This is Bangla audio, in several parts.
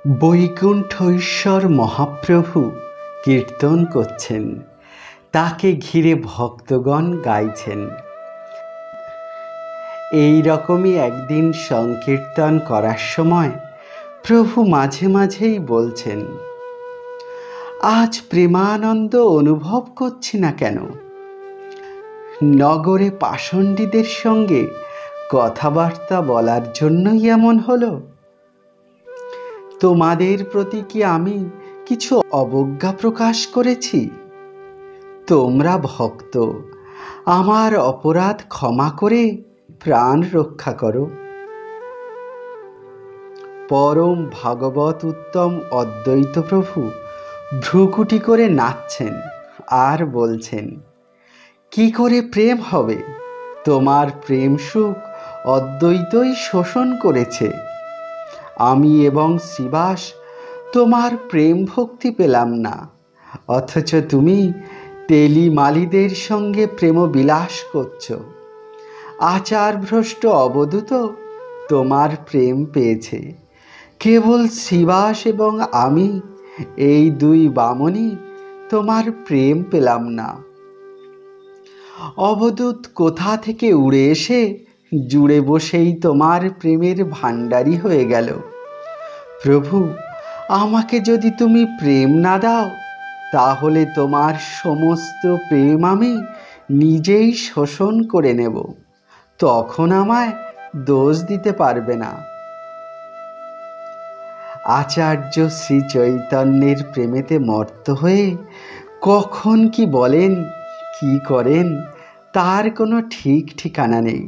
বৈকুণ্ঠ ঈশ্বর মহাপ্রভু কীর্তন করছেন, তাকে ঘিরে ভক্তগণ গাইছেন। এই রকমই একদিন সংকীর্তন করার সময় প্রভু মাঝে মাঝেই বলছেন, আজ প্রেমানন্দ অনুভব করছি না কেন? নগরে পাষণ্ডীদের সঙ্গে কথাবার্তা বলার জন্যই এমন হলো? তোমাদের প্রতি কি আমি কিছু অবজ্ঞা প্রকাশ করেছি? তোমরা ভক্ত, আমার অপরাধ ক্ষমা করে প্রাণ রক্ষা করো। পরম ভাগবত উত্তম অদ্বৈত প্রভু ভ্রুকুটি করে নাচছেন আর বলছেন, কি করে প্রেম হবে? তোমার প্রেম সুখ অদ্বৈতই শোষণ করেছে। আমি এবং শ্রীবাস তোমার প্রেম ভক্তি পেলাম না, অথচ তুমি তেলিমালিদের সঙ্গে প্রেম বিলাস করছ। আচার ভ্রষ্ট অবধূত তোমার প্রেম পেয়েছে, কেবল শ্রীবাস এবং আমি এই দুই বামনী তোমার প্রেম পেলাম না। অবধূত কোথা থেকে উড়ে এসে জুড়ে বসেই তোমার প্রেমের ভাণ্ডারী হয়ে গেল। প্রভু, আমাকে যদি তুমি প্রেম না দাও, তাহলে তোমার সমস্ত প্রেম আমি নিজেই শোষণ করে নেব, তখন আমায় দোষ দিতে পারবে না। আচার্য শ্রী চৈতন্যের প্রেমেতে মত্ত হয়ে কখন কি বলেন, কি করেন, তার কোনো ঠিক ঠিকানা নেই।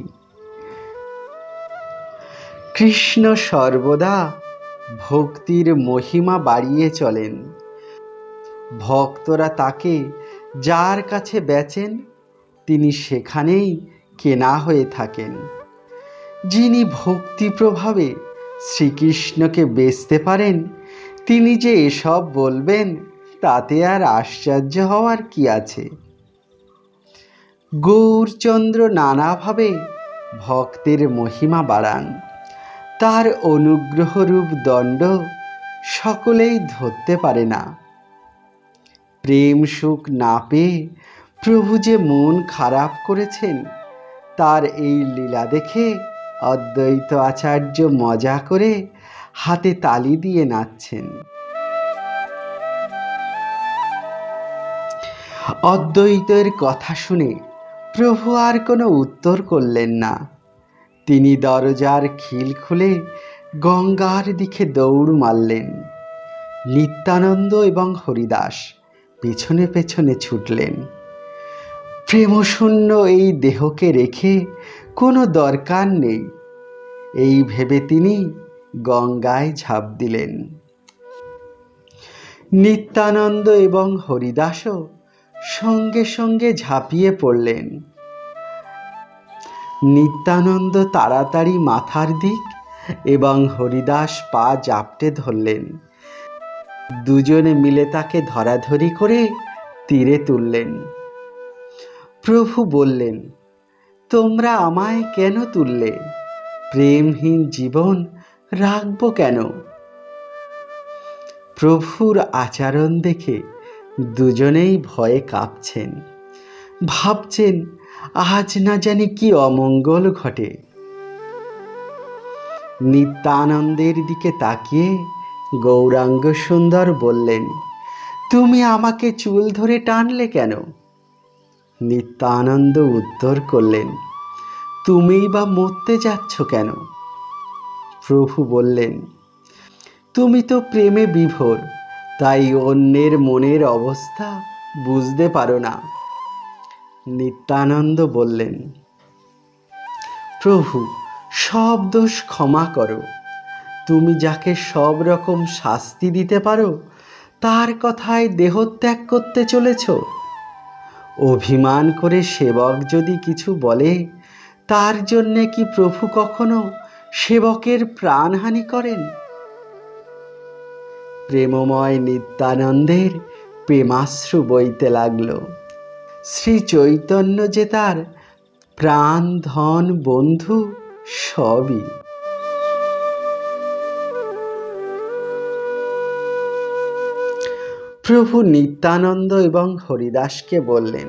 কৃষ্ণ সর্বদা ভক্তির মহিমা বাড়িয়ে চলেন। ভক্তরা তাকে যার কাছে বেচেন, তিনি সেখানেই কেনা হয়ে থাকেন। যিনি ভক্তি প্রভাবে শ্রীকৃষ্ণকে বেচতে পারেন, তিনি যে এসব বলবেন, তাতে আর আশ্চর্য হওয়ার কি আছে? গৌরচন্দ্র নানাভাবে ভক্তের মহিমা বাড়ান। তার অনুগ্রহরূপ দণ্ড সকলেই ধরতে পারে না। প্রেম সুখ না পেয়ে প্রভু যে মন খারাপ করেছেন, তার এই লীলা দেখে অদ্বৈত আচার্য মজা করে হাতে তালি দিয়ে নাচছেন। অদ্বৈতের কথা শুনে প্রভু আর কোনো উত্তর করলেন না। তিনি দরজার খিল খুলে গঙ্গার দিকে দৌড় মারলেন। নিত্যানন্দ এবং হরিদাস পেছনে পেছনে ছুটলেন। প্রেমশূন্য এই দেহকে রেখে কোনো দরকার নেই, এই ভেবে তিনি গঙ্গায় ঝাঁপ দিলেন। নিত্যানন্দ এবং হরিদাসও সঙ্গে সঙ্গে ঝাঁপিয়ে পড়লেন। নিত্যানন্দ তাড়াতাড়ি মাথার দিক এবং হরিদাস পা জাপটে ধরলেন। দুজনে মিলে তাকে ধরাধরি করে তীরে তুললেন। প্রভু বললেন, তোমরা আমায় কেন তুললে? প্রেমহীন জীবন রাখবো কেন? প্রভুর আচরণ দেখে দুজনেই ভয়ে কাঁপছেন। ভাবছেন, আজ না জানি কি অমঙ্গল ঘটে। নিত্যানন্দের দিকে তাকিয়ে গৌরাঙ্গ সুন্দর বললেন, তুমি আমাকে চুল ধরে টানলে কেন? নিত্যানন্দ উত্তর করলেন, তুমিই বা মরতে যাচ্ছ কেন? প্রভু বললেন, তুমি তো প্রেমে বিভোর, তাই অন্যের মনের অবস্থা বুঝতে পারো না। নিত্যানন্দ বললেন, প্রভু, সব দোষ ক্ষমা করো। তুমি যাকে সব রকম শাস্তি দিতে পারো, তার কথায় দেহত্যাগ করতে চলেছ। অভিমান করে সেবক যদি কিছু বলে, তার জন্যে কি প্রভু কখনো সেবকের প্রাণহানি করেন? প্রেমময় নিত্যানন্দের প্রেমাশ্রু বইতে লাগল। শ্রী চৈতন্য যে তার প্রাণ ধন বন্ধু সবই। প্রভু নিত্যানন্দ এবং হরিদাসকে বললেন,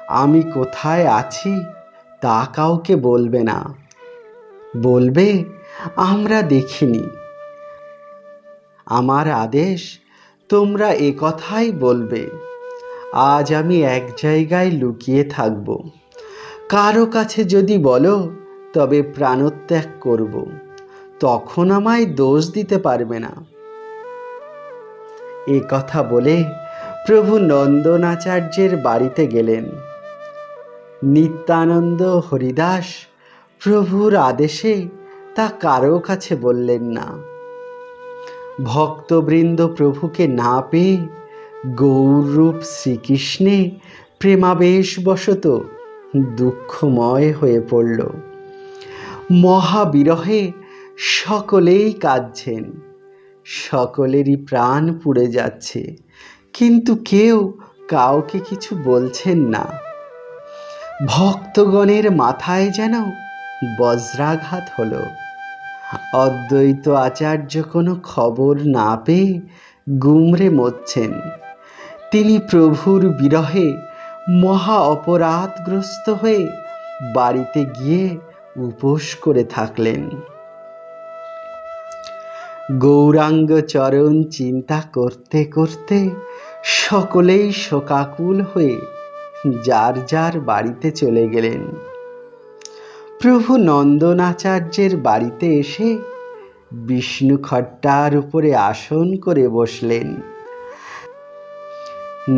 আমি কোথায় আছি তা কাউকে বলবে না, বলবে আমরা দেখিনি। আমার আদেশ তোমরা এ কথাই বলবে, আজ আমি এক জায়গায় লুকিয়ে থাকব। কারো কাছে যদি বলো তবে প্রাণত্যাগ করব, তখন আমায় দোষ দিতে পারবে না। এ কথা বলে প্রভু নন্দনাচার্যের বাড়িতে গেলেন। নিত্যানন্দ হরিদাস প্রভুর আদেশে তা কারো কাছে বললেন না। ভক্তবৃন্দ প্রভুকে না পেয়ে গৌররূপ শ্রীকৃষ্ণে প্রেমাবেশবশত দুঃখময় হয়ে পড়ল। মহাবিরহে সকলেই কাঁদছেন, সকলেরই প্রাণ পুড়ে যাচ্ছে, কিন্তু কেউ কাউকে কিছু বলছেন না। ভক্তগণের মাথায় যেন বজ্রাঘাত হলো। অদ্বৈত আচার্য কোনো খবর না পেয়ে গুমরে মরছেন। তিনি প্রভুর বিরহে মহা অপরাধগ্রস্ত হয়ে বাড়িতে গিয়ে উপোস করে থাকলেন। গৌরাঙ্গ চরণ চিন্তা করতে করতে সকলেই শোকাকুল হয়ে যার যার বাড়িতে চলে গেলেন। প্রভু নন্দনাচার্যের বাড়িতে এসে বিষ্ণু খট্টার উপরে আসন করে বসলেন।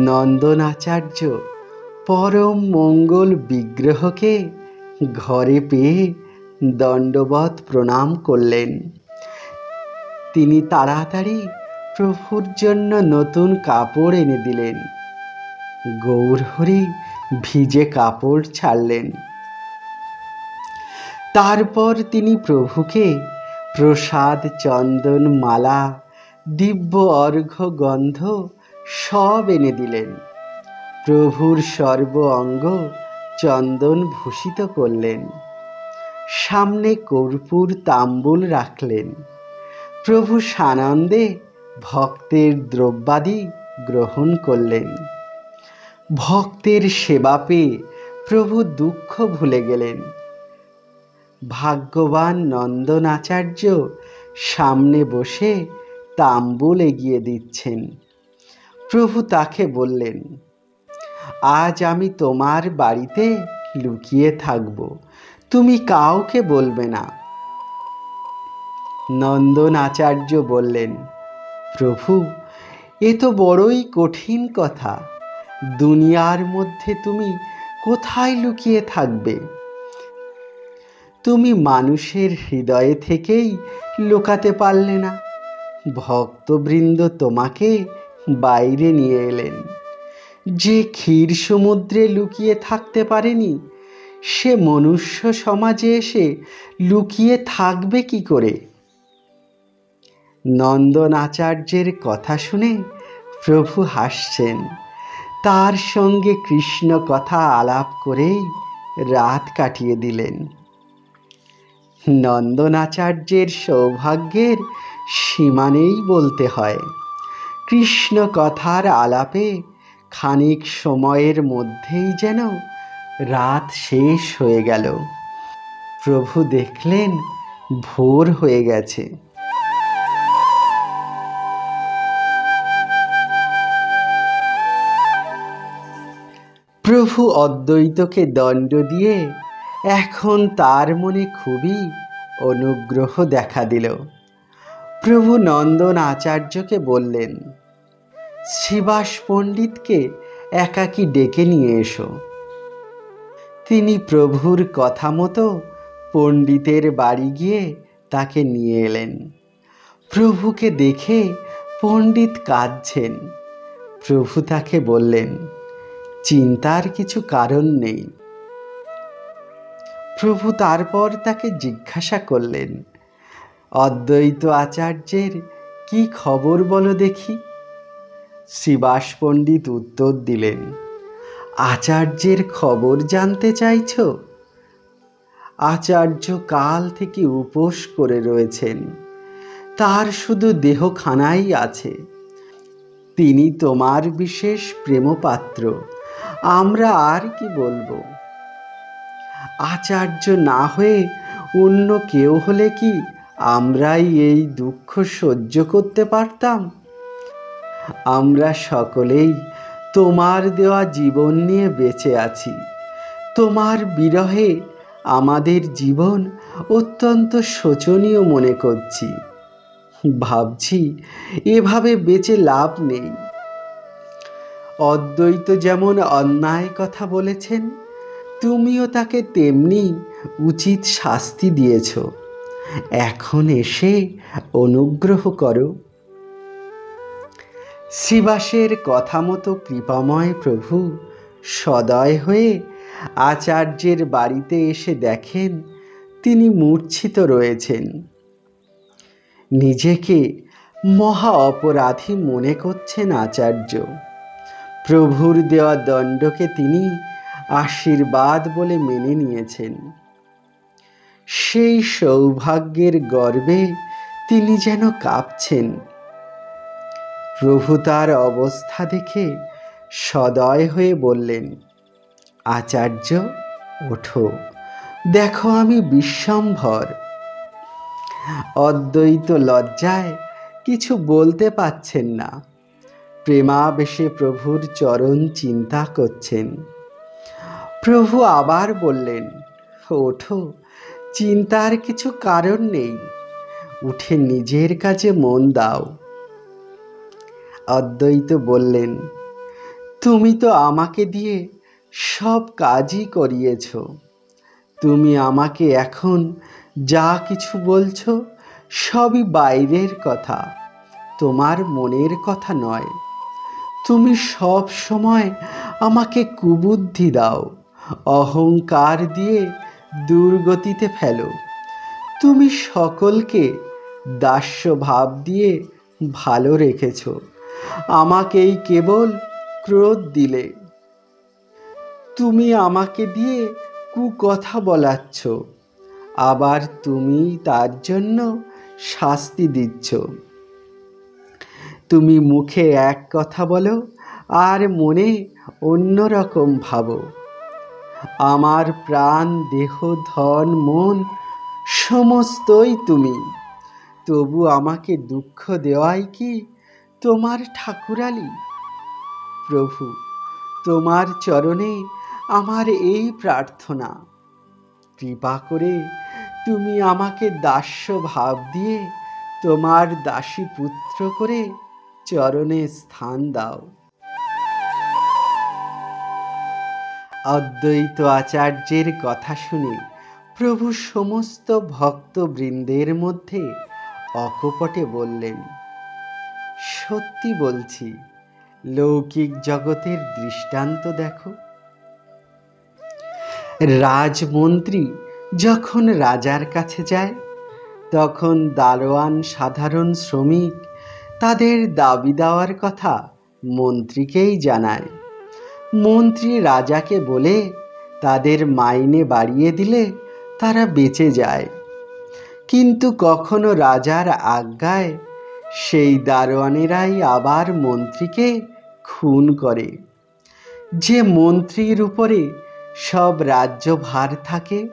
নন্দনাচার্য পরম মঙ্গল বিগ্রহকে ঘরে পেয়ে দণ্ডবৎ প্রণাম করলেন। তিনি তাড়াতাড়ি প্রভুর জন্য নতুন কাপড় এনে দিলেন। গৌরহরি ভিজে কাপড় ছাড়লেন। তারপর তিনি প্রভুকে প্রসাদ, চন্দন, মালা, দিব্য অর্ঘ্য, গন্ধ সব এনে দিলেন। প্রভুর সর্ব অঙ্গ চন্দন ভূষিত করলেন। সামনে কর্পূর তাম্বুল রাখলেন। প্রভু সানন্দে ভক্তের দ্রব্যাদি গ্রহণ করলেন। ভক্তের সেবা পেয়ে প্রভু দুঃখ ভুলে গেলেন। ভাগ্যবান নন্দনাচার্য সামনে বসে তাম্বুল এগিয়ে দিচ্ছেন। প্রভু তাকে বললেন, আজ আমি তোমার বাড়িতে লুকিয়ে থাকব, তুমি কাউকে বলবে না। নন্দনাচার্য বললেন, প্রভু এ তো বড়ই কঠিন কথা। দুনিয়ার মধ্যে তুমি কোথায় লুকিয়ে থাকবে? তুমি মানুষের হৃদয়ে থেকেই লুকাতে পারলে না। ভক্তবৃন্দ তোমাকে বাইরে নিয়ে এলেন। যে ক্ষীর সমুদ্রে লুকিয়ে থাকতে পারেনি, সে মনুষ্য সমাজে এসে লুকিয়ে থাকবে কি করে? নন্দনাচার্যের কথা শুনে প্রভু হাসছেন। তার সঙ্গে কৃষ্ণ কথা আলাপ করেই রাত কাটিয়ে দিলেন। নন্দনাচার্যের সৌভাগ্যের সীমা নেই বলতে হয়। কৃষ্ণ কথার আলাপে খানিক সময়ের মধ্যেই যেন রাত শেষ হয়ে গেল। প্রভু দেখলেন ভোর হয়ে গেছে। প্রভু অদ্বৈতকে দণ্ড দিয়ে এখন তার মনে খুবই অনুগ্রহ দেখা দিল। প্রভু নন্দন আচার্যকে বললেন, শ্রীবাস পণ্ডিতকে একাকী ডেকে নিয়ে এসো। তিনি প্রভুর কথা মতো পণ্ডিতের বাড়ি গিয়ে তাকে নিয়ে এলেন। প্রভুকে দেখে পণ্ডিত কাঁদছেন। প্রভু তাকে বললেন, চিন্তার কিছু কারণ নেই। প্রভু তারপর তাকে জিজ্ঞাসা করলেন, অদ্বৈত আচার্যের কি খবর বলো দেখি। শ্রীবাস পণ্ডিত উত্তর দিলেন, আচার্যের খবর জানতে চাইছ? আচার্য কাল থেকে উপোস করে রয়েছেন। তার শুধু দেহখানাই আছে। তিনি তোমার বিশেষ প্রেমপাত্র, আমরা আর কি বলবো। আচার্য না হয়ে অন্য কেউ হলে কি আমরাই এই দুঃখ সহ্য করতে পারতাম? আমরা সকলেই তোমার দেওয়া জীবন নিয়ে বেঁচে আছি। তোমার বিরহে আমাদের জীবন অত্যন্ত শোচনীয় মনে করছি। ভাবছি এভাবে বেঁচে লাভ নেই। অদ্বৈত যেমন অন্যায় কথা বলেছেন, তুমিও তাকে তেমনি উচিত শাস্তি দিয়েছ। এখন এসে অনুগ্রহ করো। শ্রীবাসের কথা মতো কৃপাময় প্রভু সদয় হয়ে আচার্যের বাড়িতে এসে দেখেন তিনি মূর্ছিত রয়েছেন। নিজেকে মহা অপরাধী মনে করছেন আচার্য। প্রভুর দেওয়া দণ্ডকে তিনি আশীর্বাদ বলে মেনে নিয়েছেন। সেই সৌভাগ্যের গর্বে তিনি যেন কাঁপছেন। প্রভু তার অবস্থা দেখে সদয় হয়ে বললেন, আচার্য ওঠো, দেখো আমি বিশ্বম্ভর। অদ্বৈত লজ্জায় কিছু বলতে পারছেন না। প্রেমাবেশে প্রভুর চরণ চিন্তা করছেন। প্রভু আবার বললেন, ওঠো, চিন্তার কিছু কারণ নেই, উঠে নিজের কাজে মন দাও। অদ্বৈত বললেন, তুমি তো আমাকে দিয়ে সব কাজই করিয়েছ। তুমি আমাকে এখন যা কিছু বলছো সবই বাইরের কথা, তোমার মনের কথা নয়। তুমি সব সময় আমাকে কুবুদ্ধি দাও, অহংকার দিয়ে দুর্গতিতে ফেলো। তুমি সকলকে দাস্য ভাব দিয়ে ভালো রেখেছ, আমাকেই কেবল ক্রোধ দিলে। তুমি আমাকে দিয়ে কুকথা বলাচ্ছ, আবার তুমি তার জন্য শাস্তি দিচ্ছ। তুমি মুখে এক কথা বলো আর মনে অন্য রকম ভাবো। আমার প্রাণ, দেহ, ধন, মন সমস্তই তুমি, তবু আমাকে দুঃখ দেওয়াই কি তোমার ঠাকুরালি? প্রভু, তোমার চরণে আমার এই প্রার্থনা, কৃপা করে তুমি আমাকে দাস্য ভাব দিয়ে তোমার দাসী পুত্র করে চরণে স্থান দাও। অদ্বৈত আচার্যের কথা শুনে প্রভু সমস্ত ভক্তবৃন্দের মধ্যে অকপটে বললেন, সত্যি বলছি, লৌকিক জগতের দৃষ্টান্ত দেখো। রাজমন্ত্রী যখন রাজার কাছে যায়, তখন দারোয়ান, সাধারণ শ্রমিক তাদের দাবি দেওয়ার কথা মন্ত্রীকেই জানায়। মন্ত্রী রাজাকে বলে তাদের মাইনে বাড়িয়ে দিলে তারা বেঁচে যায়। কিন্তু কখনো রাজার আজ্ঞায় সেই দারোয়ানেরাই আবার মন্ত্রীকে খুন করে। যে মন্ত্রীর উপরে সব রাজ্যভার থাকে,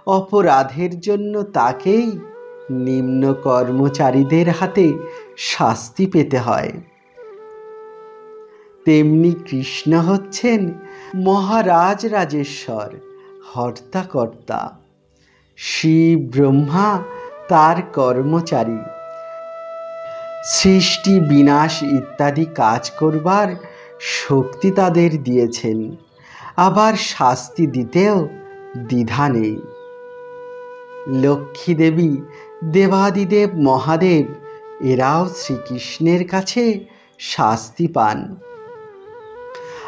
অপরাধের জন্য তাকেই নিম্ন কর্মচারীদের হাতে শাস্তি পেতে হয়। তেমনি কৃষ্ণ হচ্ছেন মহারাজ রাজেশ্বর, হর্তা-কর্তা। শিব, ব্রহ্মা তার কর্মচারী। সৃষ্টি, বিনাশ ইত্যাদি কাজ করবার শক্তি তাদের দিয়েছেন, আবার শাস্তি দিতেও দ্বিধা নেই। লক্ষ্মী দেবী, দেবাদিদেব মহাদেব এরাও শ্রীকৃষ্ণের কাছে শাস্তি পান।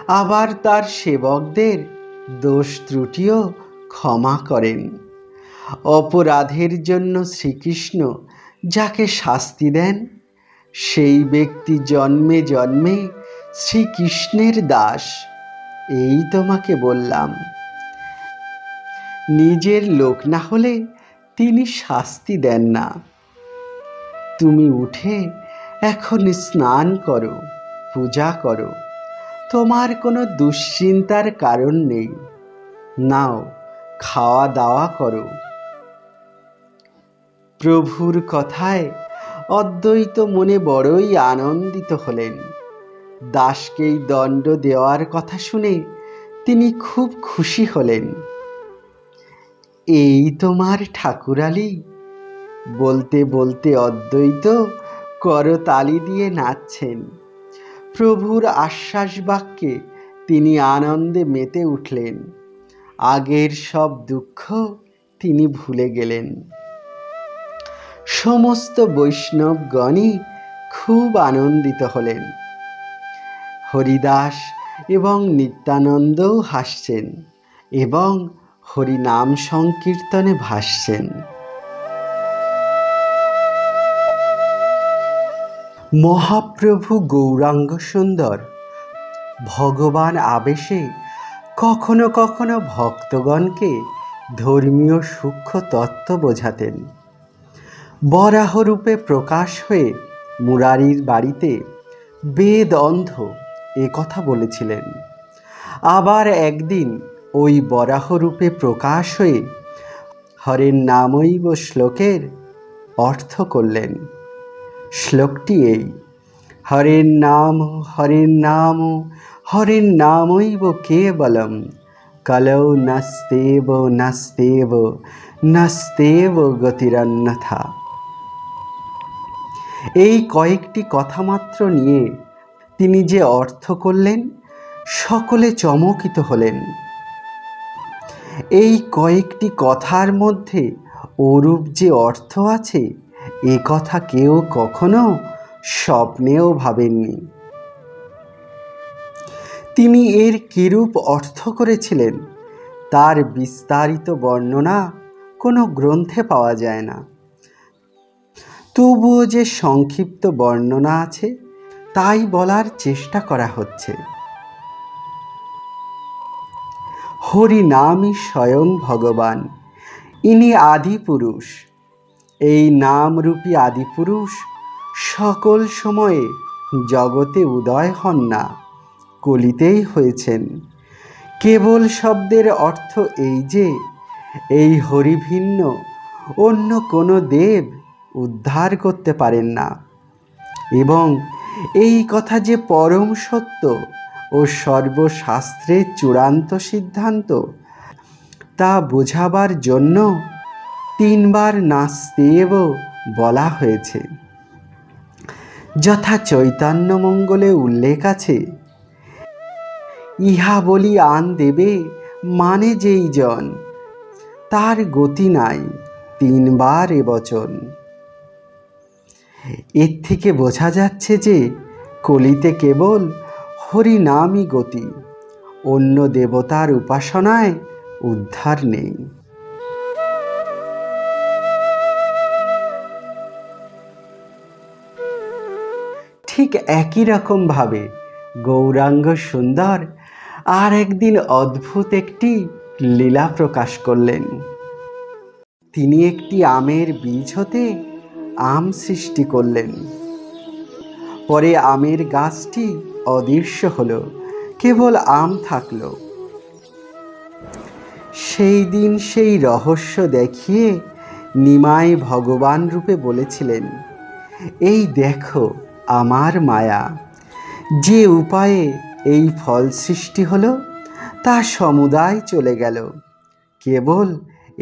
আবার তার সেবকদের দোষ ত্রুটিও ক্ষমা করেন। অপরাধের জন্য শ্রীকৃষ্ণ যাকে শাস্তি দেন, সেই ব্যক্তি জন্মে জন্মে শ্রীকৃষ্ণের দাস। এই তোমাকে বললাম। নিজের লোক না হলে তিনি শাস্তি দেন না। তুমি উঠে এখন স্নান করো, পূজা করো, তোমার কোনো দুশ্চিন্তার কারণ নেই। নাও, খাওয়া দাওয়া করো। প্রভুর কথায় অদ্বৈত মনে বড়ই আনন্দিত হলেন। দাসকেই দণ্ড দেওয়ার কথা শুনে তিনি খুব খুশি হলেন। এই তোমার ঠাকুরালী, বলতে বলতে অদ্বৈত করতালি দিয়ে নাচছেন। প্রভুর আশ্বাস বাক্যে তিনি আনন্দে মেতে উঠলেন। আগের সব দুঃখ তিনি ভুলে গেলেন। সমস্ত বৈষ্ণবগণই খুব আনন্দিত হলেন। হরিদাস এবং নিত্যানন্দও হাসছেন এবং হরিনাম সংকীর্তনে ভাসছেন। মহাপ্রভু গৌরাঙ্গ সুন্দর ভগবান আবেশে কখনো কখনো ভক্তগণকে ধর্মীয় সূক্ষ্ম তত্ত্ব বোঝাতেন। বরাহরূপে প্রকাশ হয়ে মুরারির বাড়িতে বেদ অন্ধ এ কথা বলেছিলেন। আবার একদিন ওই বরাহরূপে প্রকাশ হয়ে হরের নামৈব শ্লোকের অর্থ করলেন। শ্লোকটি এই: হরের নাম হরের নামৈব কেবলম কলৌ নাস্তেব নাস্তেব নাস্তেব গতিরন্যথা। এই কয়েকটি কথা মাত্র নিয়ে তিনি যে অর্থ করলেন, সকলে চমকিত হলেন। এই কয়েকটি কথার মধ্যে ওরূপ যে অর্থ আছে, এ কথা কেউ কখনো স্বপ্নেও ভাবেননি। তিনি এর কিরূপ অর্থ করেছিলেন, তার বিস্তারিত বর্ণনা কোনো গ্রন্থে পাওয়া যায় না। তবুও যে সংক্ষিপ্ত বর্ণনা আছে, তাই বলার চেষ্টা করা হচ্ছে। হরি নামই স্বয়ং ভগবান, ইনি আদি পুরুষ। এই নামরূপী আদিপুরুষ সকল সময়ে জগতে উদয় হন না, কলিতেই হয়েছেন। কেবল শব্দের অর্থ এই যে এই হরি ভিন্ন অন্য কোনো দেব উদ্ধার করতে পারেন না, এবং এই কথা যে পরম সত্য ও সর্বশাস্ত্রের চূড়ান্ত সিদ্ধান্ত, তা বোঝাবার জন্য 3 বার নাস্তেব বলা হয়েছে। যথা চৈতন্য মঙ্গলে উল্লেখ আছে, ইহা বলি আন দেবে মানে যেই জন, তার গতি নাই 3 বার এ বচন। এর থেকে বোঝা যাচ্ছে যে কলিতে কেবল হরি নামই গতি, অন্য দেবতার উপাসনায় উদ্ধার নেই। ঠিক একই রকমভাবে গৌরাঙ্গ সুন্দর আর একদিন অদ্ভুত একটি লীলা প্রকাশ করলেন। তিনি একটি আমের বীজ হতে আম সৃষ্টি করলেন। পরে আমের গাছটি অদৃশ্য হলো, কেবল আম থাকলো। সেই দিন সেই রহস্য দেখিয়ে নিমাই ভগবান রূপে বলেছিলেন, এই দেখো আমার মায়া, যে উপায়ে এই ফল সৃষ্টি হলো তা সমুদায় চলে গেল, কেবল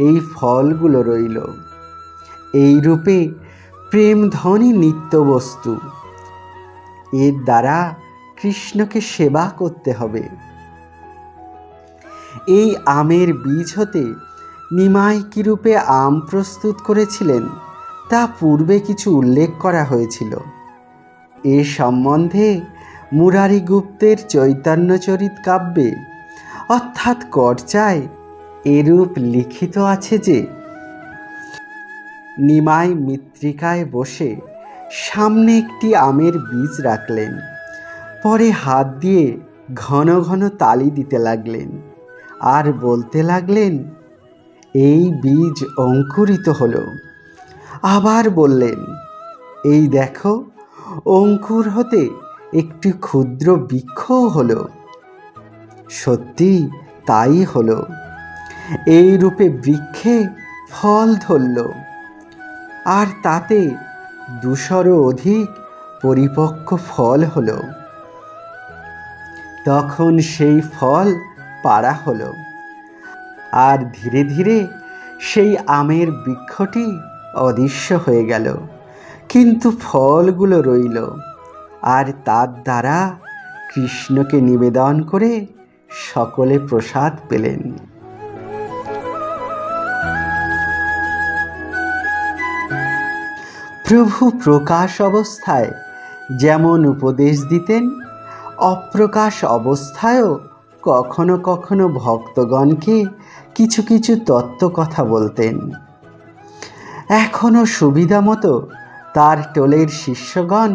এই ফলগুলো রইল। এই রূপে প্রেমধনী নিত্য বস্তু, এর দ্বারা কৃষ্ণকে সেবা করতে হবে। এই আমের বীজ হতে নিমাই কিরূপে আম প্রস্তুত করেছিলেন, তা পূর্বে কিছু উল্লেখ করা হয়েছিল। এ সম্বন্ধে মুরারি গুপ্তের চৈতন্যচরিত কাব্যে অর্থাৎ করচায় এরূপ লিখিত আছে যে, নিমাই মৃত্তিকায় বসে সামনে একটি আমের বীজ রাখলেন, পরে হাত দিয়ে ঘন ঘন তালি দিতে লাগলেন আর বলতে লাগলেন, এই বীজ অঙ্কুরিত হলো। আবার বললেন, এই দেখো অঙ্কুর হতে একটি ক্ষুদ্র বৃক্ষও হলো। সত্যি তাই হলো। এই রূপে বৃক্ষে ফল ধরল, আর তাতে 200 অধিক পরিপক্ক ফল হলো। তখন সেই ফল পাড়া হলো, আর ধীরে ধীরে সেই আমের বৃক্ষটি অদৃশ্য হয়ে গেল, কিন্তু ফলগুলো রইল, আর তার দ্বারা কৃষ্ণকে নিবেদন করে সকলে প্রসাদ পেলেন। প্রভু প্রকাশ অবস্থায় যেমন উপদেশ দিতেন, অপ্রকাশ অবস্থায়ও কখনো কখনো ভক্তগণকে কিছু কিছু তত্ত্ব কথা বলতেন। এখনও সুবিধা মতো তার টোলের শিষ্যগণ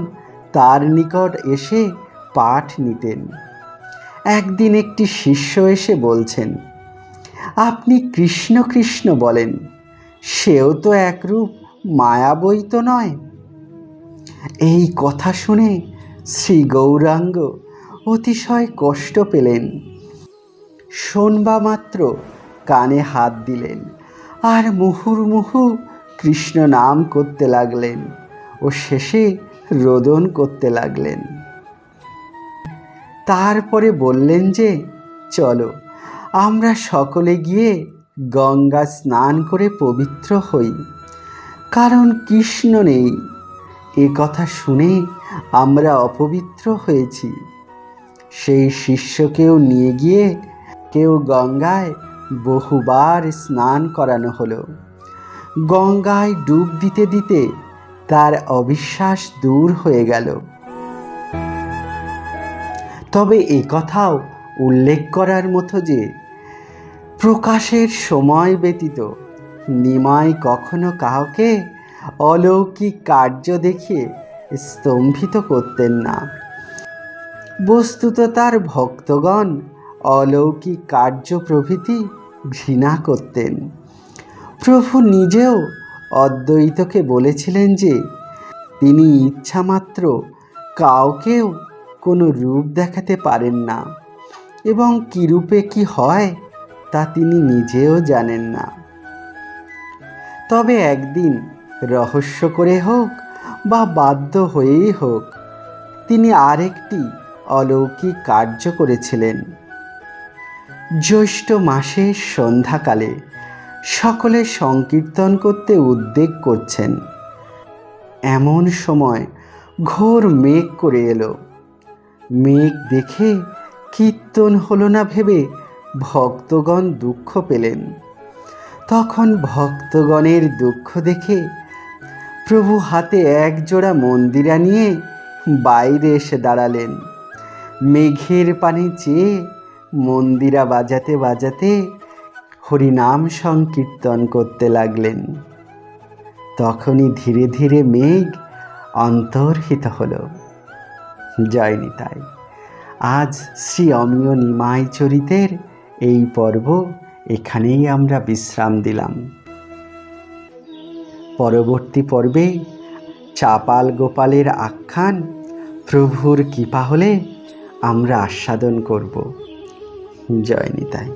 তার নিকট এসে পাঠ নিতেন। একদিন একটি শিষ্য এসে বলছেন, আপনি কৃষ্ণ কৃষ্ণ বলেন, সেও তো একরূপ মায়াবই তো নয়। এই কথা শুনে শ্রী গৌরাঙ্গ অতিশয় কষ্ট পেলেন। শোনবা মাত্র কানে হাত দিলেন, আর মুহুর্মুহু কৃষ্ণ নাম করতে লাগলেন ও শেষে রোদন করতে লাগলেন। তারপরে বললেন যে, চলো আমরা সকলে গিয়ে গঙ্গা স্নান করে পবিত্র হই, কারণ কৃষ্ণ নেই। এ কথা শুনে আমরা অপবিত্র হয়েছি। সেই শিষ্যকেও নিয়ে গিয়ে কেউ গঙ্গায় বহুবার স্নান করানো হলো। গঙ্গায় ডুব দিতে দিতে তার অবিশ্বাস দূর হয়ে গেল। তবে এ কথাও উল্লেখ করার মতো যে প্রকাশের সময় ব্যতীত নিমাই কখনো কাউকে অলৌকিক কার্য দেখিয়ে স্তম্ভিত করতেন না। বস্তুত তার ভক্তগণ অলৌকিক কার্য প্রভৃতি ঘৃণা করতেন। প্রভু নিজেও অদ্বৈতকে বলেছিলেন যে তিনি ইচ্ছামাত্র কাউকেও কোনো রূপ দেখাতে পারেন না, এবং কী রূপে কী হয় তা তিনি নিজেও জানেন না। তবে একদিন রহস্য করে হোক বা বাধ্য হয়েই হোক, তিনি আরেকটি অলৌকিক কার্য করেছিলেন। জ্যৈষ্ঠ মাসের সন্ধ্যাকালে সকলে সংকীর্তন করতে উদ্যোগ করছেন। এমন সময় ঘোর মেঘ করে এলো। মেঘ দেখে কীর্তন হলো না ভেবে ভক্তগণ দুঃখ পেলেন। তখন ভক্তগণের দুঃখ দেখে প্রভু হাতে এক জোড়া মন্দিরা নিয়ে বাইরে এসে দাঁড়ালেন। মেঘের পানি চেয়ে মন্দিরা বাজাতে বাজাতে হরিনাম সংকীর্তন করতে লাগলেন। তখনই ধীরে ধীরে মেঘ অন্তর্হিত হলো। জয় নিতাই। আজ শ্রী অমিয় নিমাই চরিতের এই পর্ব এখানেই আমরা বিশ্রাম দিলাম। পরবর্তী পর্বে চাপাল গোপালের আখ্যান প্রভুর কৃপা হলে আমরা আস্বাদন করব। জয় নিতাই।